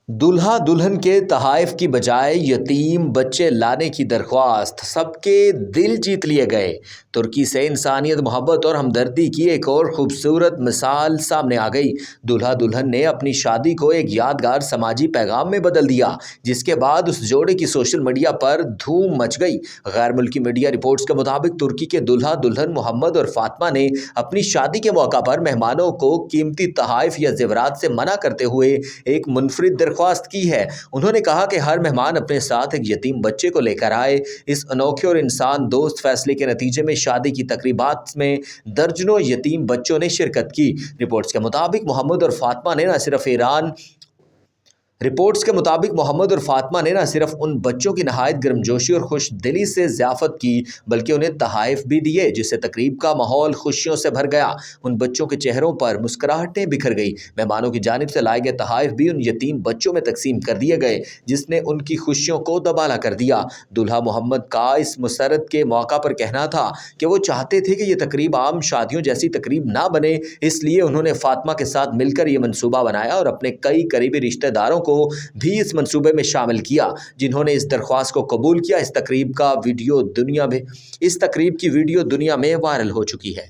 दूल्हा दुल्हन के तोहफे की बजाय यतीम बच्चे लाने की दरख्वास्त, सबके दिल जीत लिए गए। तुर्की से इंसानियत, मोहब्बत और हमदर्दी की एक और खूबसूरत मिसाल सामने आ गई। दूल्हा दुल्हन ने अपनी शादी को एक यादगार समाजी पैगाम में बदल दिया, जिसके बाद उस जोड़े की सोशल मीडिया पर धूम मच गई। गैर मुल्की मीडिया रिपोर्ट्स के मुताबिक तुर्की के दूल्हा दुल्हन मोहम्मद और फातिमा ने अपनी शादी के मौका पर मेहमानों को कीमती तोहफे या जेवरात से मना करते हुए एक मुनफरिद दरख्वास्त की है। उन्होंने कहा कि हर मेहमान अपने साथ एक यतीम बच्चे को लेकर आए। इस अनोखे और इंसान दोस्त फैसले के नतीजे में शादी की तकरीबात में दर्जनों यतीम बच्चों ने शिरकत की। रिपोर्ट्स के मुताबिक मोहम्मद और फातिमा ने न सिर्फ उन बच्चों की नहायत गर्मजोशी और खुश दिली से ज़ियाफ़त की, बल्कि उन्हें तोहफ़े भी दिए, जिससे तकरीब का माहौल खुशियों से भर गया। उन बच्चों के चेहरों पर मुस्कुराहटें बिखर गई। मेहमानों की जानिब से लाए गए तोहफ़े भी उन यतीम बच्चों में तकसीम कर दिए गए, जिसने उनकी खुशियों को दोबाला कर दिया। दूल्हा मोहम्मद का इस मुसर्रत के मौका पर कहना था कि वो चाहते थे कि ये तकरीब आम शादियों जैसी तकरीब ना बने, इसलिए उन्होंने फातिमा के साथ मिलकर ये मंसूबा बनाया और अपने कई करीबी रिश्तेदारों को भी इस मंसूबे में शामिल किया, जिन्होंने इस दरख्वास्त को कबूल किया। इस तकरीब की वीडियो दुनिया में वायरल हो चुकी है।